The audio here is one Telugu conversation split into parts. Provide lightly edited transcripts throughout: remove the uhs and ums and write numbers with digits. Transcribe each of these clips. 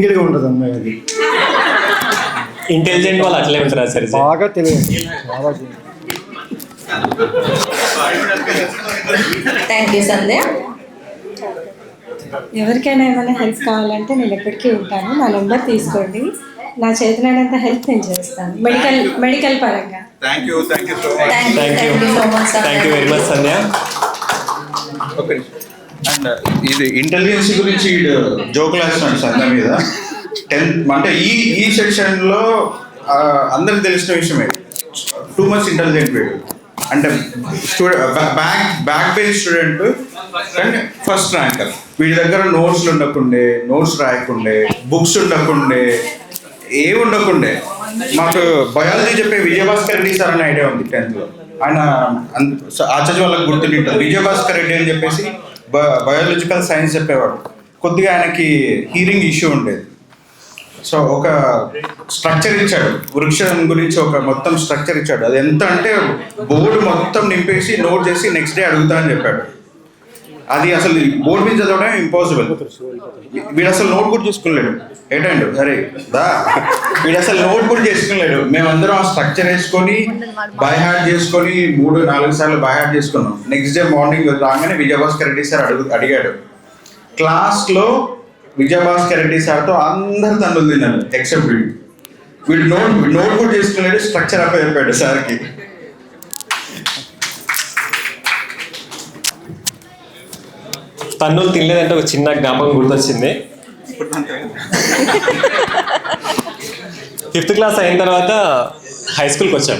సింగిల్గా ఉంటుంది అమ్మాయి. అది ఇంటెలిజెంట్ వాళ్ళు అట్లే ఉంటారా సరే? బాగా తెలియదు. బాగా థ్యాంక్ యూ సంధ్య. ఎవరికైనా ఏమైనా హెల్ప్ కావాలంటే నేను ఎప్పటికీ ఉంటాను. నా నెంబర్ తీసుకోండి. నా చేతనైనంత హెల్ప్ నేను చేస్తాను మెడికల్ పరంగా. Thank you so much. Thank you very much Sandhya. And ఇది ఇంటెలిజెన్స్ గురించి జోకులు వేస్తున్నాడు సంధ్య మీద. 10th అంటే ఈ సెక్షన్లో అందరికి తెలిసిన విషయమే, టూ మచ్ ఇంటెలిజెంట్ వీడు. అంటే బ్యాక్ బెంచ్ స్టూడెంట్ కానీ ఫస్ట్ ర్యాంకర్. వీడి దగ్గర నోట్స్లు ఉండకుండే, నోట్స్ రాయకుండే, బుక్స్ ఉండకుండే, ఏమి ఉండకుండే. మాకు బయాలజీ చెప్పే విజయభాస్కర్ రెడ్డి సార్ అనే ఐడియా ఉంది 10th లో. ఆయన ఆచార్య వాళ్ళకి గుర్తుంటుంది. విజయభాస్కర్ రెడ్డి అని చెప్పేసి బయాలజికల్ సైన్స్ చెప్పేవాడు. కొద్దిగా ఆయనకి హీరింగ్ ఇష్యూ ఉండేది. సో ఒక స్ట్రక్చర్ ఇచ్చాడు, వృక్షం గురించి ఒక మొత్తం స్ట్రక్చర్ ఇచ్చాడు. అది ఎంత అంటే బోర్డు మొత్తం నింపేసి నోట్ చేసి నెక్స్ట్ డే అడుగుతా అని చెప్పాడు. అది అసలు బోర్డు మీద చదవడం ఇంపాసిబుల్. వీడు అసలు నోట్ కూడా చూసుకున్నాడు. ఏంటండి అరే దా, వీడు అసలు నోట్ కూడా చేసుకున్నాడు. మేమందరం ఆ స్ట్రక్చర్ వేసుకొని బై హార్ట్ చేసుకొని 3-4 సార్లు బై హార్ట్ చేసుకున్నాం. నెక్స్ట్ డే మార్నింగ్ రాగానే విజయభాస్కర్ రెడ్డి సార్ అడిగాడు. క్లాస్లో విజయభాస్కర్ రెడ్డి సార్తో అందరు తండ్రులు తిన్నారు ఎక్సెప్ట్ వీడు. వీడు నోట్ కూడా చేసుకున్నాడు, స్ట్రక్చర్ అప్ప చెప్పాడు సార్కి. తన్నులు తినలేదంటే ఒక చిన్న జ్ఞాపకం గుర్తొచ్చింది. 5th క్లాస్ అయిన తర్వాత హై స్కూల్కి వచ్చాం.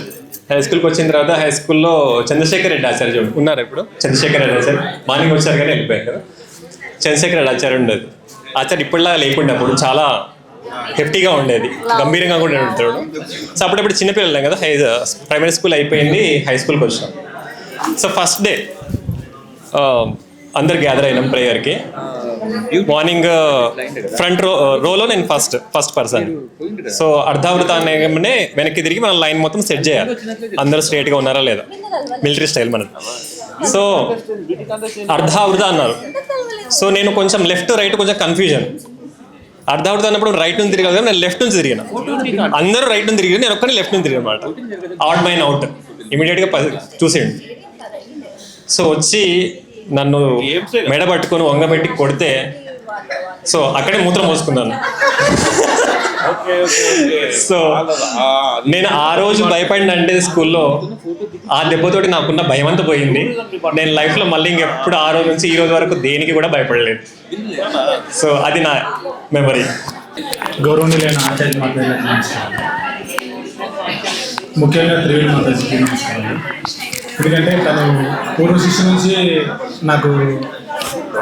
హై స్కూల్కి వచ్చిన తర్వాత హై స్కూల్లో చంద్రశేఖర్ రెడ్డి ఆచార్య ఉన్నారు. ఇప్పుడు చంద్రశేఖర్ రెడ్డి ఆచార్య మార్నింగ్ వచ్చారు కానీ వెళ్ళిపోయారు కదా. చంద్రశేఖర్ రెడ్డి ఆచార్య ఉండేది. ఆచార్య ఇప్పటిలాగా లేకుండా అప్పుడు చాలా హెఫ్టీగా ఉండేది, గంభీరంగా కూడా ఉంటాడు. సో అప్పుడప్పుడు చిన్నపిల్లలు కదా, ప్రైమరీ స్కూల్ అయిపోయింది, హై స్కూల్కి వచ్చాం. సో ఫస్ట్ డే అందరు గ్యాదర్ అయినాం ప్రేయర్కి. మార్నింగ్ ఫ్రంట్ రోలో నేను ఫస్ట్ పర్సన్. సో అర్ధావృతాన్ని వెనక్కి తిరిగి మనం లైన్ మొత్తం సెట్ చేయాలి, అందరూ స్ట్రైట్గా ఉన్నారా లేదా, మిలిటరీ స్టైల్ మనది. సో అర్ధావృత అన్నారు. సో నేను కొంచెం లెఫ్ట్ రైట్ కొంచెం కన్ఫ్యూజన్. అర్ధావృత అన్నప్పుడు రైట్ నుంచి తిరిగాను కదా, నేను లెఫ్ట్ నుంచి తిరిగిన. అందరూ రైట్ నుంచి తిరిగి నేను ఒక్కనే లెఫ్ట్ నుంచి తిరిగి అనమాట. అవుట్ మైన్ అవుట్ ఇమీడియట్గా చూసేయండి. సో వచ్చి నన్ను మెడ పట్టుకొని వంగబెట్టి కొడితే సో అక్కడే మూత్రం పోసుకున్నాను. సో నేను ఆ రోజు భయపడినంటే స్కూల్లో ఆ దెబ్బతోటి నాకున్న భయం అంతా పోయింది. నేను లైఫ్లో మళ్ళీ ఇంకెప్పుడు ఆ రోజు నుంచి ఈ రోజు వరకు దేనికి కూడా భయపడలేదు. సో అది నా మెమరీ. గౌరవనీయులైన ఆచార్య మాతాజీ నమస్కారం. ముఖ్యంగా త్రివేణి మాతాజీకి నమస్కారం. ఎందుకంటే తను పూర్వ శిష్యు నుంచి నాకు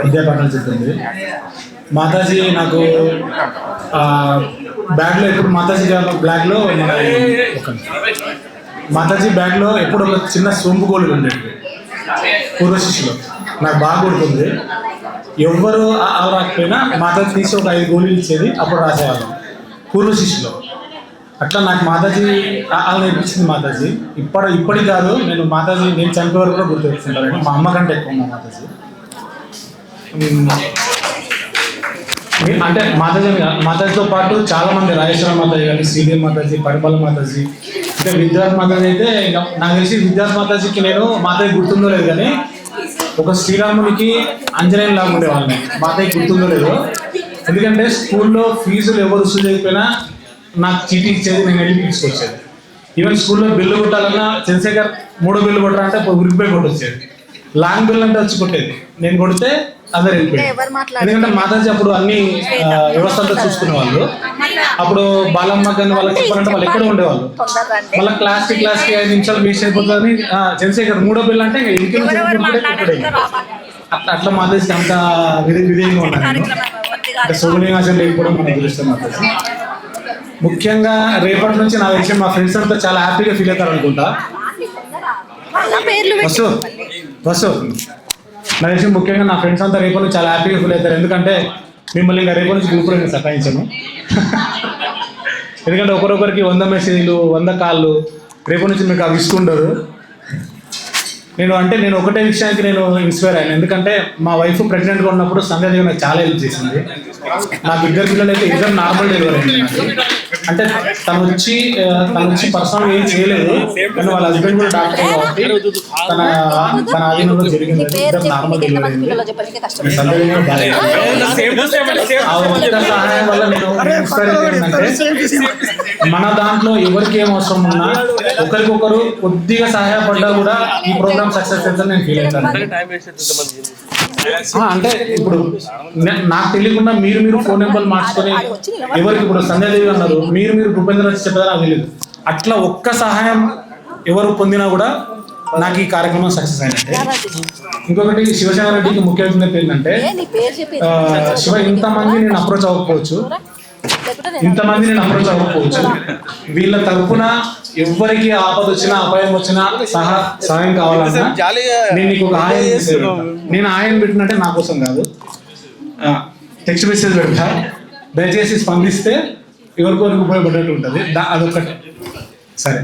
విద్యాపాఠాలు చెప్తుంది. మాతాజీ నాకు బ్యాగ్లో ఎప్పుడు మాతాజీ బ్యాగ్లో మాతాజీ బ్యాగ్లో ఎప్పుడు ఒక చిన్న సొంపు గోళీలు ఉండేవి పూర్వ శిష్యులో. నాకు బాగా గుర్తుంది. ఎవ్వరు రాకపోయినా మాతాజీ తీసి ఒక 5 గోళీలు ఇచ్చేది, అప్పుడు రాసేవాళ్ళం పూర్వ శిష్యులో. అట్లా నాకు మాతాజీ అలా నేర్పించింది మాతాజీ. ఇప్పటికి కాదు, నేను మాతాజీ నేను చనిపోయే వరకు కూడా గుర్తుపెట్టుకుంటాను. మా అమ్మ కంటే ఎక్కువ మా మాతాజీ. అంటే మాతాజీతో పాటు చాలామంది, రాజేశ్వర మాతాజీ కానీ, శ్రీదేవి మాతాజీ, పరిమళ మాతాజీ, ఇంకా విద్యార్థి మాతాజీ. అయితే నాకు తెలిసి విద్యార్థి మాతాజీకి నేను మాతాజీ గుర్తుందో లేదు కానీ ఒక శ్రీరామునికి ఆంజనేయులు లాగా ఉండేవాళ్ళని. మాతాజీ గుర్తుందో లేదో, ఎందుకంటే స్కూల్లో ఫీజులు ఎవరు వసూలు చేయకపోయినా నాకు చీటీ ఇచ్చేది, నేను వెళ్ళి తీసుకొచ్చేది. ఈవెన్ స్కూల్లో బిల్లు కొట్టాలన్నా చంద్రశేఖర్ 3 బిల్లు కొట్టరా అంటే ఉరికిపోయి కొట్టొచ్చేది. లాంగ్ బిల్ అంటే వచ్చి కొట్టేది, నేను కొడితే అందరు వెళ్ళిపోయింది. ఎందుకంటే మాతాజీ అప్పుడు అన్ని వ్యవస్థలతో చూసుకునే వాళ్ళు. అప్పుడు బాలమ్మ కానీ వాళ్ళకి చెప్పాలంటే వాళ్ళు ఎక్కడ ఉండేవాళ్ళు. మళ్ళీ క్లాస్కి 5 నిమిషాలు వేస్ట్ అయిపోతుందని చంద్రశేఖర్ 3వ బిల్లు అంటే ఇంకా ఇంటికి కొట్టేది. అట్లా మాతాజీ అంత విధేయంగా ఉన్నాను నేను. అంటే సోమనివాసం లేకపోవడం మనకు తెలుస్తుంది మాతాజీ. ముఖ్యంగా రేపటి నుంచి నా విషయం మా ఫ్రెండ్స్ అంతా చాలా హ్యాపీగా ఫీల్ అవుతారు అనుకుంటా. వసు నా విషయం ముఖ్యంగా నా ఫ్రెండ్స్ అంతా రేపటి నుంచి చాలా హ్యాపీగా ఫీల్ అవుతారు. ఎందుకంటే మిమ్మల్ని ఇంకా రేపటి నుంచి గ్రూప్లో నేను సతాయించాను. ఎందుకంటే ఒకరొకరికి 100 మెసేజ్లు 100 కాళ్ళు. రేపటి నుంచి మీకు అవి ఇస్తుండదు. నేను ఒకటే విషయానికి నేను ఇన్స్పైర్ అయ్యాను. ఎందుకంటే మా వైఫ్ ప్రెగ్నెంట్గా ఉన్నప్పుడు సంధ్యాదేవి నాకు చాలా హెల్ప్ చేసింది. నాకు ఇద్దరు పిల్లలు అయితే ఇద్దరు నార్మల్ డెలివరీ అయింది నాకు. అంటే తను వచ్చి పర్సనల్గా ఏం చేయలేదు, కానీ వాళ్ళ హస్బెండ్ కూడా డాక్టర్ కాబట్టి తన ఆధీనంలో జరిగింది. ఇద్దరు నార్మల్ డెలివరీ అయింది. సంధ్యాదేవి కూడా బాగా ఆ ఒక్క సహాయం వల్ల నేను ఇన్స్పైర్ అయ్యిందంటే మన దాంట్లో ఎవరికి ఏం అవసరం ఉన్నా ఒకరికొకరు కొద్దిగా సహాయపడ్డా కూడా ఈ ప్రోగ్రామ్ సక్సెస్ అవుతుందని నేను ఫీల్ అవుతాను. అంటే ఇప్పుడు నాకు తెలియకుండా మీరు ఫోన్ నెంబర్ మార్చుకొని ఎవరికి ఇప్పుడు సంధ్యాదేవి అన్నారు, మీరు భూపేంద్ర వచ్చి చెప్పేదా నాకు తెలియదు. అట్లా ఒక్క సహాయం ఎవరు పొందినా కూడా నాకు ఈ కార్యక్రమం సక్సెస్ అయినట్టే. ఇంకొకటి శివశంకర్ రెడ్డికి ముఖ్య విజ్ఞప్తి ఏంటంటే, శివ ఇంతమంది నేను అప్రోచ్ అవ్వకపోవచ్చు, వీళ్ళ తరఫున ఎవరికి ఆపద వచ్చినా అపాయం వచ్చినా సహాయం కావాలన్నా నేను నీకు ఒక నేను ఆయన పెట్టినట్టే నా కోసం కాదు, టెక్స్ట్ మెసేజ్ పెడతా, దయచేసి స్పందిస్తే ఎవరికొరికి ఉపయోగపడేట్టు ఉంటుంది. అదొకటి. సరే,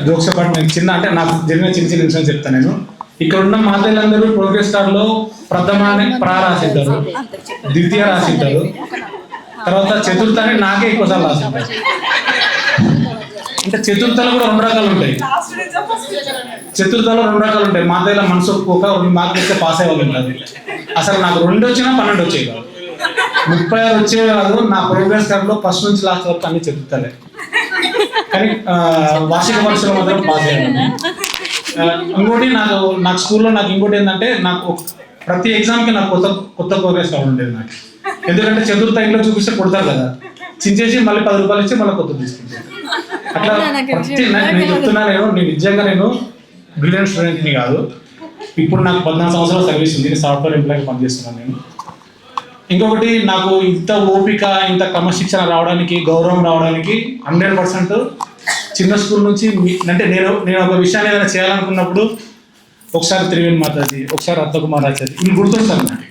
జోక్స్ పాటు నేను అంటే నాకు జరిగిన చిన్న ఇన్సిడెంట్స్ చెప్తాను. నేను ఇక్కడ ఉన్న మాతలందరూ ప్రోగ్రెస్ కార్డులో ప్రథమాన్ని రాసింటారు, ద్వితీయ రాసింటారు, తర్వాత చతుర్థాన్ని నాకే ఎక్కువసార్లు రాసింటారు. అంటే చతుర్థాలు కూడా రెండు రకాలు ఉంటాయి. మాతయ్యల మనసు ఒప్పుకోక 2 మార్కులు వస్తే పాస్ అయ్యే వాళ్ళు ఉంటారు. అసలు నాకు 2 వచ్చినా 12 వచ్చేవి కాదు, 36 వచ్చేవి కాదు. నా ప్రోగ్రెస్ కార్డులో ఫస్ట్ నుంచి లాస్ట్ వరకు అన్ని చదువుతాలే, కానీ వార్షిక పరీక్షలు మాత్రం పాస్ అయ్యాను. ఇంకోటి నాకు స్కూల్లో నాకు ఇంకోటి ఏంటంటే, నాకు ప్రతి ఎగ్జామ్కి నాకు కొత్త ప్రోగ్రెస్ కార్డు ఉండేది నాకు. ఎందుకంటే చతుర్థ ఇంట్లో చూపిస్తే కొడతారు కదా, చించేసి మళ్ళీ 10 రూపాయలు ఇచ్చి మళ్ళీ కొత్త తీసుకుంటాను. అట్లా నేను చెప్తున్నా, నేను నిజంగా బ్రిలియంట్ స్టూడెంట్ని కాదు. ఇప్పుడు నాకు 14 సంవత్సరాల సర్వీస్ ఉంది, సాఫ్ట్వేర్ ఎంప్లాయీ పనిచేస్తున్నాను నేను. ఇంకొకటి, నాకు ఇంత ఓపిక, ఇంత క్రమశిక్షణ రావడానికి, గౌరవం రావడానికి 100% చిన్న స్కూల్ నుంచి. అంటే నేను ఒక విషయాన్ని ఏదైనా చేయాలనుకున్నప్పుడు ఒకసారి త్రివేణి మాతాజీ, ఒకసారి రత్నకుమార్ ఆచార్య, ఇవి గుర్తొస్తాను నాకు.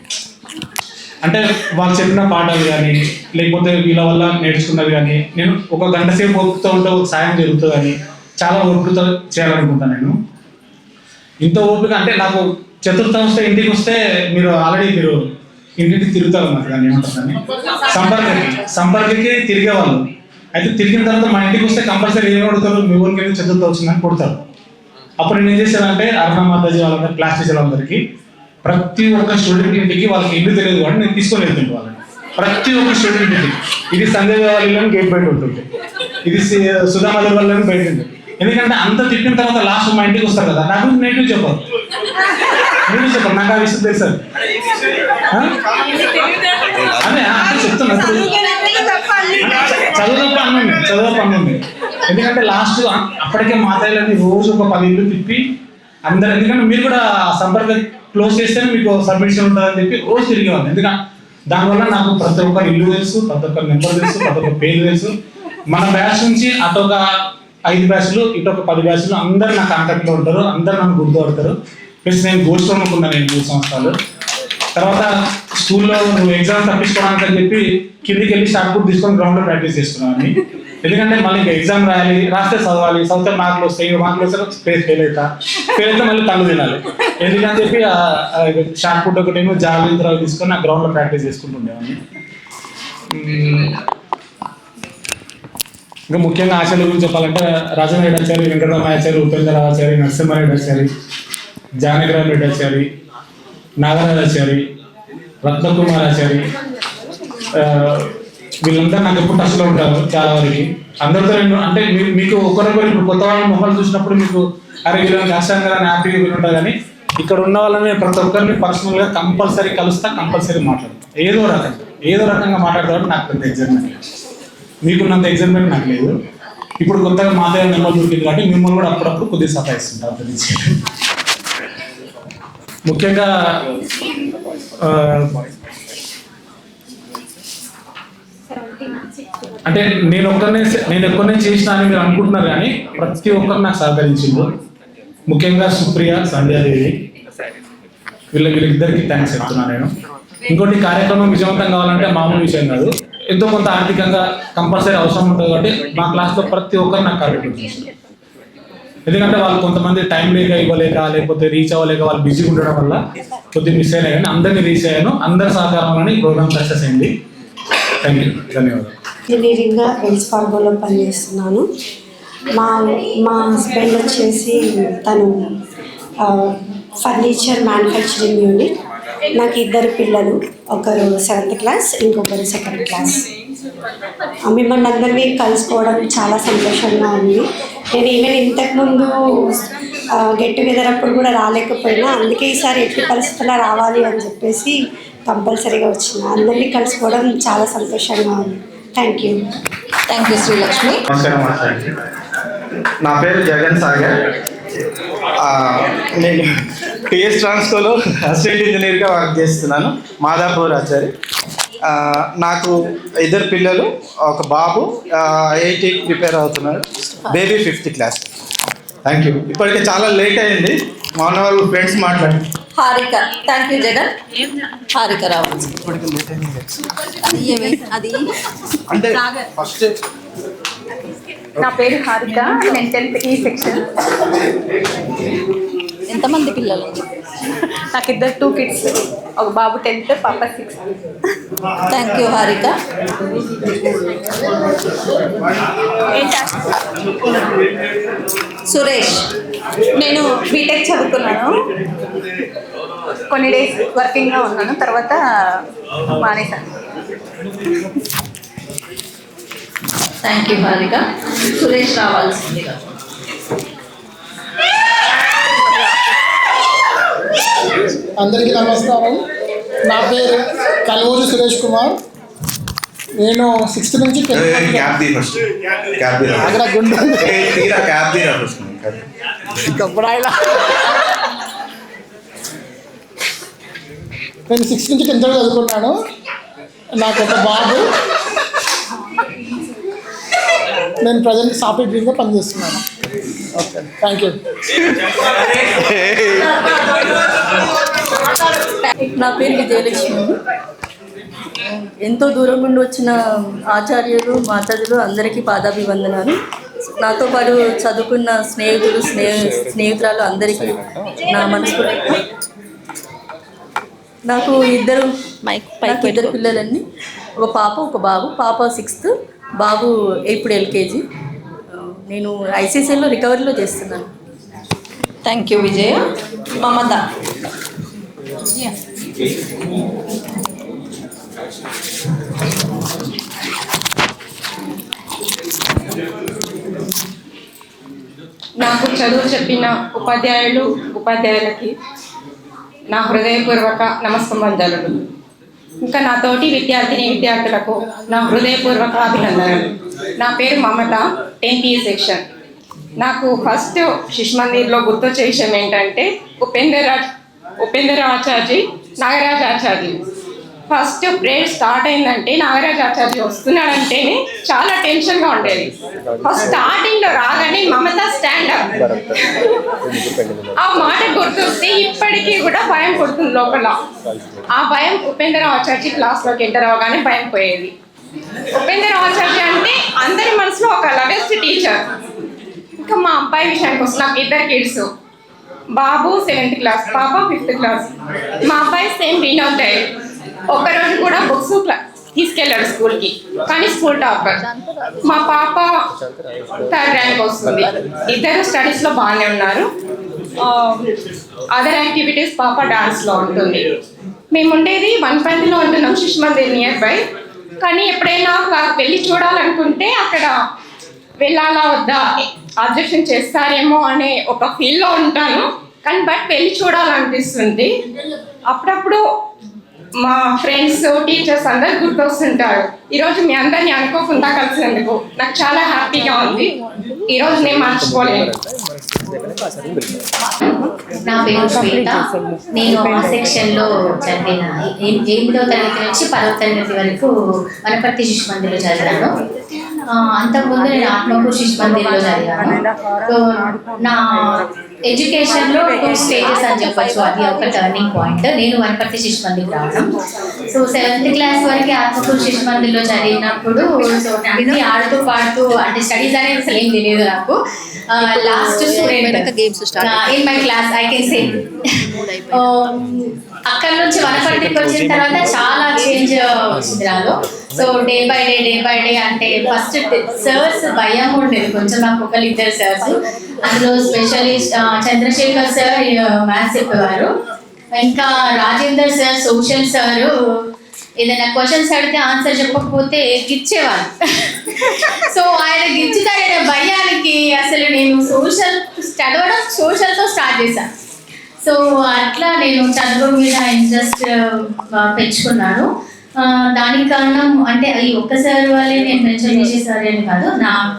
అంటే వాళ్ళు చెప్పిన పాఠాలు కానీ, లేకపోతే వీళ్ళ వల్ల నేర్చుకున్నది కానీ, నేను ఒక గంట సేపు ఓపుతూ ఉంటే ఒక సాయం జరుగుతుంది అని చాలా ఓపికతో చేయాలనుకుంటాను నేను. ఇంత ఓపిక అంటే నాకు చతుర్థం వస్తే ఇంటికి వస్తే మీరు ఇంటికి తిరుగుతారు అన్నమాట, దాన్ని ఏమంటారని సంపర్కకి తిరిగేవాళ్ళు. అయితే తిరిగిన తర్వాత మా ఇంటికి వస్తే కంపల్సరీ ఏం అడుగుతారు, మీ ఊరికి వెళ్ళి చతుర్థం వచ్చిందని కొడతారు. అప్పుడు నేను ఏం చేశానంటే, అరుణ మాతాజీ వాళ్ళందరూ క్లాస్ టీచర్లందరికీ ప్రతి ఒక్క స్టూడెంట్ ఇంటికి, వాళ్ళకి ఇల్లు తెలియదు కాబట్టి నేను తీసుకొని వెళ్తుంటే వాళ్ళని ప్రతి ఒక్క స్టూడెంట్ ఇంటికి. ఇది సంజయ్ వాళ్ళని గేట్ బయట ఉంటుంది, ఇది సుధామధర్ వాళ్ళని బయట ఉంటుంది. ఎందుకంటే అంత తిట్టిన తర్వాత లాస్ట్ మా ఇంటికి వస్తారు కదా, నాకు నెగిటివ్ చెప్పారు, నాకు ఆ విషయం తెలుసు. అదే చెప్తున్నా, చదువు అన్నుంది. ఎందుకంటే లాస్ట్ అప్పటికే మాతాయిలని రోజు ఒక 10 ఇల్లు తిప్పి అందరు, ఎందుకంటే మీరు కూడా సంపర్కం క్లోజ్ చేస్తేనే మీకు సబ్మిషన్ ఉంటుందని చెప్పి రోజు తిరిగేవాళ్ళు. ఎందుకంటే దానివల్ల నాకు ప్రతి ఒక్కరు ఇల్లు తెలుసు, ప్రతి ఒక్కరు నెంబర్ తెలుసు, ప్రతి ఒక్క పేరు తెలుసు. మన బ్యాచ్ నుంచి అటు ఒక 5 బ్యాచ్లు, ఇటు ఒక 10 బ్యాచ్లు అందరు నా కాంటాక్ట్లో ఉంటారు, అందరు నన్ను గుర్తుపడతారు. ప్లస్ నేను గోల్డ్ అనుకున్నాను నేను 3 సంవత్సరాలు. తర్వాత స్కూల్లో నువ్వు ఎగ్జామ్ తప్పించుకోవడానికి అని చెప్పి కిందికి వెళ్ళి షార్ట్ పుట్ తీసుకొని గ్రౌండ్లో ప్రాక్టీస్ చేస్తున్నాను. ఎందుకంటే మళ్ళీ ఇంకా ఎగ్జామ్ రాయాలి, రాస్తే చదవాలి, మార్కులు వస్తాయి, మార్కులు వస్తే ఫెయిల్ అయితే మళ్ళీ తల్లు తినాలి. ఎందుకని చెప్పి షార్ట్ పుట్ ఒకటి జాగ్రత్తలు తీసుకొని ఆ గ్రౌండ్లో ప్రాక్టీస్ చేసుకుంటుండేవాడిని. ఇంకా ముఖ్యంగా ఆచార్యుల గురించి చెప్పాలంటే, రాజనాయుడు ఆచార్య, వెంకటరామాచార్య, ఉపేంద్రరామాచార్య, నరసింహారెడ్డి ఆచార్య, జానకిరామ్ రెడ్డి ఆచార్య, నాగరాజాచారి, రత్నకుమార్ ఆచారి, వీళ్ళంతా నాకు ఎప్పుడు టచ్లో ఉంటారు చాలా వరకు. అందరితో నేను అంటే మీకు ఒకరొకరు ఇప్పుడు కొత్త వాళ్ళ మొహాలు చూసినప్పుడు మీకు అరే వీళ్ళని కష్టం కదా అని హ్యాపీగా వీళ్ళుంటారు. కానీ ఇక్కడ ఉన్న వాళ్ళని ప్రతి ఒక్కరిని పర్సనల్గా కంపల్సరీ కలుస్తా, కంపల్సరీ మాట్లాడతాను. ఏదో రకంగా మాట్లాడతాడు. నాకు పెద్ద ఎగ్జైట్మెంట్ లేదు, మీకున్నంత ఎగ్జైట్మెంట్ నాకు లేదు. ఇప్పుడు కొత్తగా మాతాయి నెంబర్ దొరికింది కాబట్టి మిమ్మల్ని కూడా అప్పుడప్పుడు కొద్దిగా సతాయిస్తుంటారు. ముఖ్యంగా అంటే నేను ఒక్కరినే చేసిన అని మీరు అనుకుంటున్నారు, కానీ ప్రతి ఒక్కరు నాకు సహకరించింది. ముఖ్యంగా సుప్రియ, సంధ్యాదేవి, వీళ్ళిద్దరికి థ్యాంక్స్ చెప్తున్నాను నేను. ఇంకోటి, కార్యక్రమం విజయవంతం కావాలంటే మామూలు విషయం కాదు, ఎంతో కొంత ఆర్థికంగా కంపల్సరీ అవసరం ఉంటుంది. కాబట్టి మా క్లాస్లో ప్రతి ఒక్కరు నాకు కార్యక్రమం చేస్తారు. ఎందుకంటే వాళ్ళు కొంతమంది టైం లేక ఇవ్వలేక లేకపోతే రీచ్ అవ్వలేక వాళ్ళు బిజీగా ఉండడం వల్ల కొద్దిగా మిస్ అయినా కానీ అందరినీ రీచ్ అయ్యాను. అందరి సహకారం వల్ల ఈ ప్రోగ్రామ్ సక్సెస్ అయింది. థ్యాంక్ యూ, ధన్యవాదాలు. ఇంజనీరింగ్గా వెల్స్ ఫార్గోలో పనిచేస్తున్నాను. మా హస్బెండ్ వచ్చేసి తను ఫర్నిచర్ మ్యానుఫ్యాక్చరింగ్ యూనిట్. నాకు 2 పిల్లలు, ఒకరు 7th క్లాస్, ఇంకొకరు 2nd క్లాస్. మిమ్మల్ని అందరినీ కలుసుకోవడం చాలా సంతోషంగా ఉంది. నేను ఈవెన్ ఇంతకుముందు గెట్ టుగెదర్ అప్పుడు కూడా రాలేకపోయినా, అందుకే ఈసారి ఎట్టి పరిస్థితుల్లో రావాలి అని చెప్పేసి కంపల్సరీగా వచ్చిన. అందరినీ కలుసుకోవడం చాలా సంతోషంగా ఉంది. Thank you. Thank you Srilakshmi. నమస్కారం మాట్లాడండి. నా పేరు జగన్ సాగర్. నేను టీఎస్ ట్రాన్స్కోలో అసిస్టెంట్ ఇంజనీర్గా వర్క్ చేస్తున్నాను, మాదాపూర్ ఆచారి. నాకు 2 పిల్లలు, ఒక బాబు ఐఐటీకి ప్రిపేర్ అవుతున్నాడు, baby 5th class. Thank you. ఇప్పటికే చాలా లేట్ అయింది, మా వాళ్ళు ఫ్రెండ్స్ మాట్లాడి. హారిక. Thank you Jagan. హారిక రావచ్చు. అది అంటే ఫస్ట్ నా పేరు హారిక, నేను 10th E సెక్షన్. ఎంతమంది పిల్లలు? నాకు 2 కిడ్స్, ఒక బాబు 10th, పాప 6th. Thank you Harika. Suresh. నేను బీటెక్ చదువుకున్నాను, కొన్ని డేస్ వర్కింగ్గా ఉన్నాను, తర్వాత మానేశాను. Thank you Harika. సురేష్ రావాల్సిందిగా. అందరికీ నమస్కారం. నా పేరు కల్వూరు సురేష్ కుమార్. నేను 6th నుంచి 10th నేను 6th నుంచి 10th వరకు చదువుకున్నాను. నాకు ఒక బాబు. నేను ప్రజెంట్ సాఫ్ట్వేర్ ఇంజనీర్గా పనిచేస్తున్నాను. Okay, thank you. నా పేరు విజయలక్ష్మి. ఎంతో దూరం నుండి వచ్చిన ఆచార్యులు, మాతాజులు అందరికీ పాదాభివందనాలు. నాతో పాటు చదువుకున్న స్నేహితురాలు అందరికీ నా మనస్ఫూర్తి. నాకు ఇద్దరు పిల్లలండి, ఒక పాప, ఒక బాబు. పాప 6th, బాబు ఇప్పుడు LKG. నేను ICCలో రికవరీలో చేస్తున్నాను. థ్యాంక్ యూ విజయ. మమత. నాకు చదువు చెప్పిన ఉపాధ్యాయులకి నా హృదయపూర్వక నమస్కారాలు. ఇంకా నా తోటి విద్యార్థులకు నా హృదయపూర్వక అభినందనలు. నా పేరు మమత, 10th E సెక్షన్. నాకు ఫస్ట్ శిశు మందిర్లో గుర్తొచ్చే విషయం ఏంటంటే ఉపేంద్ర ఆచార్య, నాగరాజ్ ఆచార్య. ఫస్ట్ ప్రేయర్ స్టార్ట్ అయిందంటే నాగరాజ్ ఆచార్య వస్తున్నాడంటేనే చాలా టెన్షన్గా ఉండేది. ఫస్ట్ స్టార్టింగ్లో రాగానే మమత స్టాండప్, ఆ మాట గుర్తొస్తే ఇప్పటికీ కూడా భయం కొడుతుంది లోపల. ఆ భయం ఉపేంద్ర ఆచార్య క్లాస్లోకి ఎంటర్ అవ్వగానే భయం పోయేది. ఉపేంద్ర ఆచార్య అంటే అందరి మనసులో ఒక లవెస్ట్ టీచర్. ఇంకా మా అబ్బాయి విషయానికి వస్తే నాకు 2 కిడ్స్, బాబు 7th క్లాస్, పాప 5th క్లాస్. మా అబ్బాయి సేమ్ వినోదయ్. ఒకరోజు కూడా బుక్స్ తీసుకెళ్ళాడు స్కూల్కి, కానీ స్కూల్ టాపర్. మా పాప 3rd ర్యాంక్ వస్తుంది. ఇద్దరు స్టడీస్లో బాగానే ఉన్నారు. అదర్ యాక్టివిటీస్ పాప డాన్స్లో ఉంటుంది. మేము ఉండేది 1 ఉంటున్నాం, శిశు మందిర్ నియర్ బై. కానీ ఎప్పుడైనా వెళ్ళి చూడాలనుకుంటే అక్కడ వెళ్ళాలా వద్దా, అబ్జెక్షన్ చేస్తారేమో అనే ఒక ఫీల్లో ఉంటాను. కానీ వెళ్ళి చూడాలనిపిస్తుంది. అప్పుడప్పుడు మా ఫ్రెండ్స్, టీచర్స్ అందరు గుర్తొస్తుంటారు. ఈరోజు మీ అందరినీ అనుకోకుండా కలిసినందుకు నాకు చాలా హ్యాపీగా ఉంది. ఈరోజు నేను మర్చిపోలేను. నా పేరు శ్వేత. నేను ఆ సెక్షన్లో చదివిన 8వ తరగతి నుంచి 10వ తరగతి వరకు వనపర్తి శిశు మందిర్లో చదివాను. అంతకుముందు నేను ఆత్మకూరు శిశు మందిర్లో చదివాను. సో నా ఎడ్యుకేషన్లో 2 స్టేజెస్ అని చెప్పొచ్చు. అది ఒక టర్నింగ్ పాయింట్. నేను వనపర్తి శిశు మందిర్ రావడం. సో 7th క్లాస్ వరకు ఆత్మకూరు శిశు మందిర్లో చదివినప్పుడు సో అన్ని ఆడుతూ పాడుతూ అంటే స్టడీస్ అనేది అసలు ఏం తెలియదు నాకు. Last student in my class I can say. అక్కడ నుంచి వనపర్తికి వచ్చిన తర్వాత చాలా చేంజ్ వచ్చింది నాలో. సో డే బై డే అంటే ఫస్ట్ సర్స్ భయం ఉండేది కొంచెం. నాకు 1-2 సర్స్, అందులో స్పెషలిస్ట్ చంద్రశేఖర్ సార్ మ్యాథ్స్ చెప్పేవారు, ఇంకా రాజేందర్ సార్ సోషల్ సారు ఏదైనా క్వశ్చన్స్ అడిగితే ఆన్సర్ చెప్పకపోతే గిచ్చేవారు. సో ఆయన గిచ్చుతాడనే భయానికి అసలు నేను చదవడం సోషల్తో స్టార్ట్ చేశాను. సో అట్లా నేను చదువు మీద ఇంట్రెస్ట్ పెంచుకున్నాను. దానికి కారణం అంటే ఈ ఒక్కసారి వల్లే నేను మెన్షన్ చేసేసారు అని కాదు.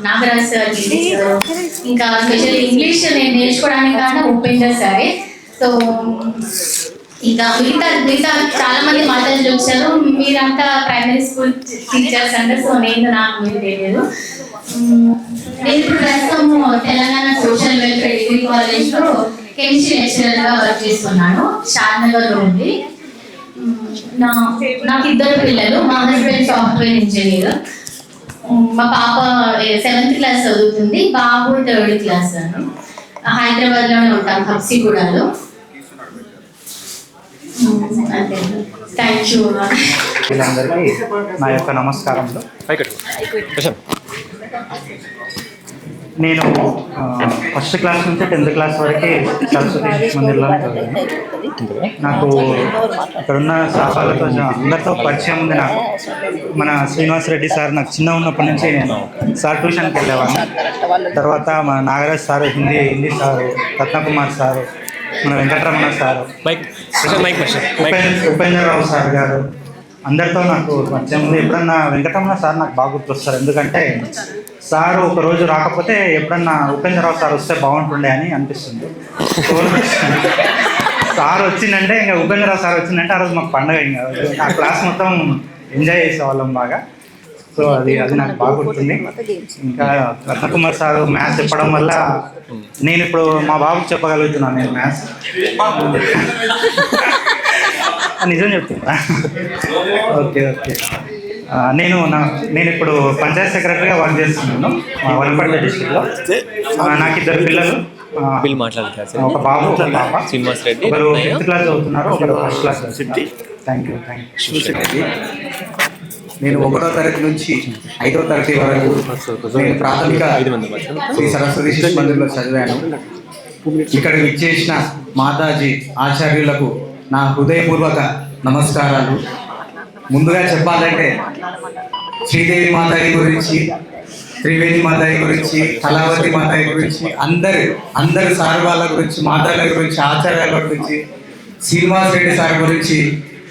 నాగరాజ్ సార్, ఇంగ్లీష్ సార్, ఇంకా స్పెషల్ ఇంగ్లీష్ నేను నేర్చుకోవడానికి కారణం ఉపేందర్ సారే. సో ఇంకా మిగతా చాలా మంది మాటలు చూశారు. మీరంతా ప్రైమరీ స్కూల్ టీచర్స్ అంటే సో నాకు మీరు తెలియదు. నేను ఇప్పుడు ప్రస్తుతం తెలంగాణ సోషల్ వెల్ఫేర్ డిగ్రీ కాలేజ్లో కెమిస్ట్రీ లెక్చరర్గా వర్క్ చేస్తున్నాను. షాద్నగర్లో ఉంది. నాకు 2 పిల్లలు. మా హస్బెండ్ సాఫ్ట్వేర్ ఇంజనీర్. మా పాప 7th క్లాస్ చదువుతుంది. బాబు 3rd క్లాస్. హైదరాబాద్లోనే ఉంటాం, హబ్సిగూడలో. అంతే. Thank you. వీళ్ళందరికీ నా యొక్క నమస్కారములు. నేను 1st క్లాస్ నుంచి 10th క్లాస్ వరకు సరస్వతి శిశు మందిర్లోనే చదివాను. నాకు ఇక్కడున్న సార్లతో అందరితో పరిచయం ఉంది. నాకు మన శ్రీనివాస్ రెడ్డి సార్ నాకు చిన్న ఉన్నప్పటి నుంచి నేను సార్ ట్యూషన్కి వెళ్ళేవాడిని. తర్వాత మన Nagaraj sir, Hindi sir, Ratnakumar sir, మన వెంకటరమణ సారు, ఉపేంద్రరావు సార్ గారు, అందరితో నాకు పరిచయం ఉంది. ఎప్పుడన్నా వెంకటరమణ సార్ నాకు బాగా గుర్తొస్తారు. ఎందుకంటే సారు ఒక రోజు రాకపోతే ఎప్పుడన్నా ఉపేంద్రరావు సార్ వస్తే బాగుంటుండే అని అనిపిస్తుంది. సార్ వచ్చిందంటే ఇంకా ఉపేంద్రరావు సార్ వచ్చిందంటే ఆ రోజు మాకు పండుగ. ఇంకా ఆ క్లాస్ మొత్తం ఎంజాయ్ చేసేవాళ్ళం బాగా. సో అది నాకు బాగా గుర్తుంది. ఇంకా రత్నకుమార్ సార్ మ్యాథ్స్ చెప్పడం వల్ల నేను ఇప్పుడు మా బాబుకి చెప్పగలుగుతున్నాను. నేను మ్యాథ్స్ నిజం చెప్తున్నా. ఓకే. నేను ఇప్పుడు పంచాయత్ సెక్రటరీగా వర్క్ చేస్తున్నాను వనపర్తి డిస్ట్రిక్ట్లో. నాకు 2 పిల్లలు. ఒక బాబు, ఒక పాప. ఒకరు 5th క్లాస్ చదువుతున్నారు, ఒకరు 1st క్లాస్ చదువుతున్నారు. Thank you. నేను 1వ తరగతి నుంచి 5వ తరగతి వరకు నేను ప్రాథమిక శ్రీ సరస్వతి శిశు మందిర్లో చదివాను. ఇక్కడ విచ్చేసిన మాతాజీ ఆచార్యులకు నా హృదయపూర్వక నమస్కారాలు. ముందుగా చెప్పాలంటే శ్రీదేవి మాతాజీ గురించి, త్రివేణి మాతాజీ గురించి, కళావతి మాతాజీ గురించి, అందరు సార్ వాళ్ళ గురించి, మాతాల గురించి, ఆచార్యాల గురించి, శ్రీనివాస్ రెడ్డి సార్ గురించి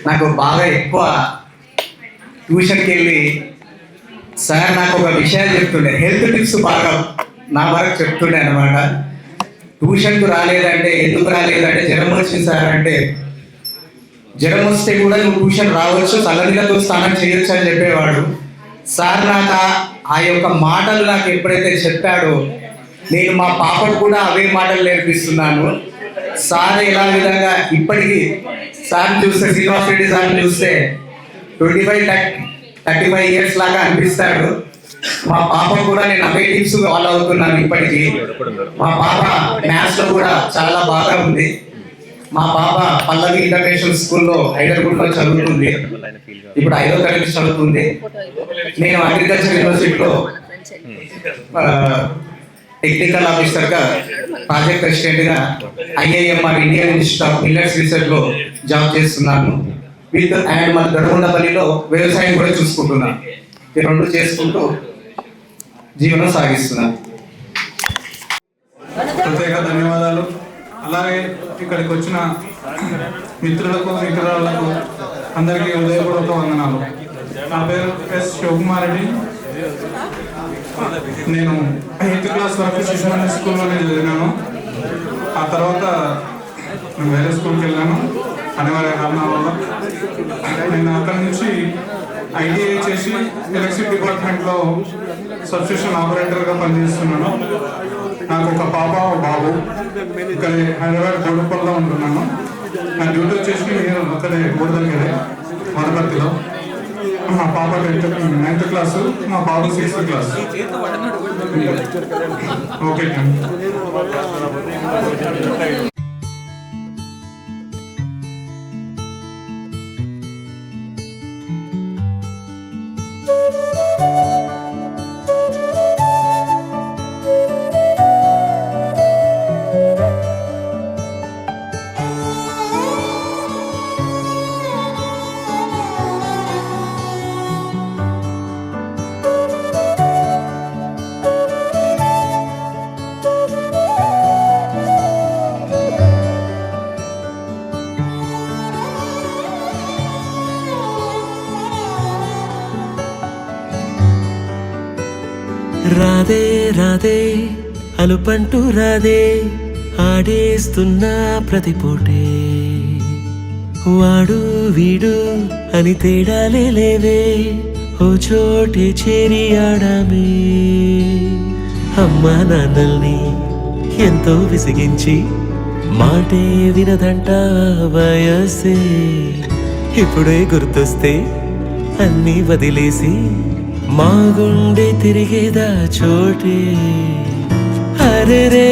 నాకు బాగా ఎక్కువ ట్యూషన్కి వెళ్ళి సార్ నాకు ఒక విషయాలు చెప్తుండే, హెల్త్ టిప్స్ బాగా నా వరకు చెప్తుండే అనమాట. ట్యూషన్కు రాలేదంటే ఎందుకు రాలేదంటే జ్వరం వచ్చింది సార్ అంటే, జ్వరం వస్తే కూడా నువ్వు ట్యూషన్ రావచ్చు, చల్లనీళ్ళతో స్నానం చేయొచ్చు అని చెప్పేవాడు సార్. నాకు ఆ యొక్క మాటలు నాకు ఎప్పుడైతే చెప్పాడో నేను మా పాపకు కూడా అవే మాటలు నేర్పిస్తున్నాను. సార్ ఎలా విధంగా ఇప్పటికీ సార్ని చూస్తే, శ్రీనివాస్ రెడ్డి సార్ని చూస్తే 25-35 ఇయర్స్ లాగా అనిపిస్తాడు. మా పాప కూడా నేను అవే టిప్స్ ఫాలో అవుతున్నాను ఇప్పటికీ. మా పాప మ్యాథ్స్లో కూడా చాలా బాగా ఉంది. మా పాప పల్లవి ఇంటర్నేషనల్ స్కూల్లో హైదరాబాద్లో చదువుతుంది. ఇప్పుడు 5వ తరగతి చదువుతుంది. నేను అగ్రికల్చర్ యూనివర్సిటీలో టెక్నికల్ ఆఫీసర్గా, ప్రాజెక్ట్ అసిస్టెంట్గా IIMR Indian Institute of Millets రీసెర్చ్లో జాబ్ చేస్తున్నాను. అండ్ మన దొరకొండపల్లిలో వ్యవసాయం కూడా చూసుకుంటున్నాను. ఈ 2 చేసుకుంటూ జీవనం సాగిస్తున్నాను. ప్రత్యేక ధన్యవాదాలు. అలాగే ఇక్కడికి వచ్చిన మిత్రులకు, మిత్రులకు అందరికీ హృదయపూర్వక వందనాలు. నా పేరు ఎస్ శివకుమార్ రెడ్డి. నేను 8th క్లాస్ వరకు శిశు మందిర్ స్కూల్లోనే చదివినాను. ఆ తర్వాత నేను వేరే స్కూల్కి వెళ్ళాను అనివార్య కారణాల వల్ల. నేను అక్కడి నుంచి ఐటీఐ చేసి ఎలక్ట్రిసిటీ డిపార్ట్మెంట్లో సబ్స్టేషన్ ఆపరేటర్గా పనిచేస్తున్నాను. నాకు ఒక పాప బాబు. ఇక్కడ హైదరాబాద్ గోడుపల్లిలో ఉంటున్నాను. నా డ్యూటీ వచ్చేసి నేను అక్కడే గోడ దగ్గరే వనపర్తిలో. మా పాప 9th క్లాసు, మా బాబు 6th class. Okay thank you. Radhe Radhe అలుపంటూ రాధే ఆడేస్తున్నా ప్రతి పూటే వాడు వీడు అని తేడాలే లేవే ఓ చోటే చేరి ఆడామే అమ్మా నాన్నల్ని ఎంతో విసిగించి మాటే వినదంట వయసే ఇప్పుడే గుర్తొస్తే అన్నీ వదిలేసి మా గుండె తిరిగేదా చోటే అరే రే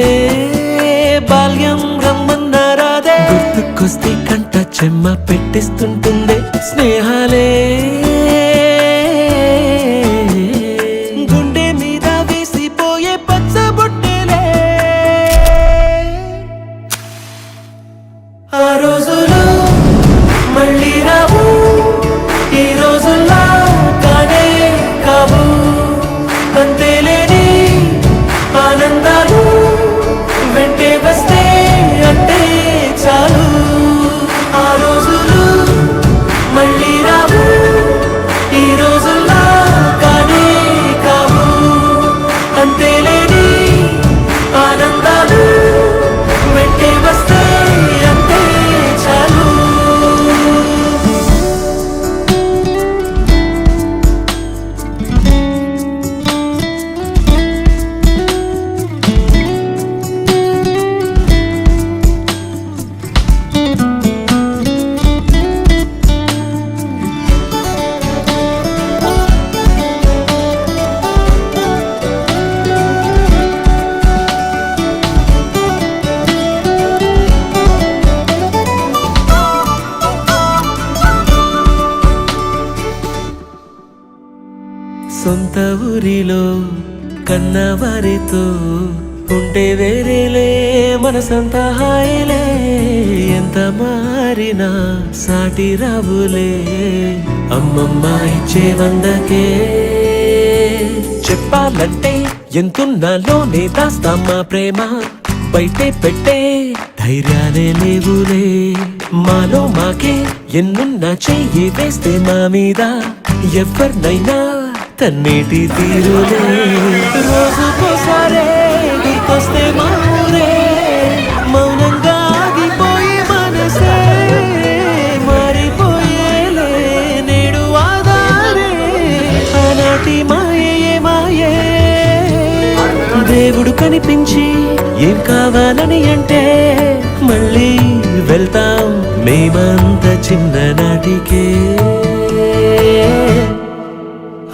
బాల్యం గమ్మన్నారాదే గుర్తుకొస్తే కంట చెమ్మ పెట్టిస్తుంటుందే స్నేహాలే గుండె మీద వేసిపోయే పచ్చబొట్టెలే ఆ రోజులు మళ్ళీ రావు ఈ రోజుల్లో కానే కావు అంతేలేని ఆనందాలు వెంటే వస్తే అంటే చాలు ఆ రోజులు మళ్ళీ రావు ఈ రోజుల్లో కానే కావు అంతేలేని ఆనందాలు వెంటే వస్తే అంటే చాలు. సొంత ఊరిలో కన్నవారితో ఉంటే వేరేలే మనసంతా హాయిలే ఎంత మారినా సాటి రావులే అమ్మమ్మ ఇచ్చే 100కే చెప్పాలంటే ఎంతున్నాలోనే దాస్తామా ప్రేమ బయటే పెట్టే ధైర్యాలే లేవులే మాలో మాకే ఎన్నున్నా చెయ్యి వేస్తే మా మీద ఎవరినైనా తన్నేటి తీరులే రోజుకోసారే గుర్తొస్తే మా ఊరే మౌనంగా ఆగిపోయి మనసే మారిపోయేలే నేడు ఆధారే ఆనాటి మాయే మాయే దేవుడు కనిపించి ఏం కావాలని అంటే మళ్ళీ వెళ్తాం మేమంత చిన్ననాటికే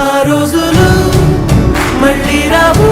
ఆ రోజులు మళ్ళీ రావు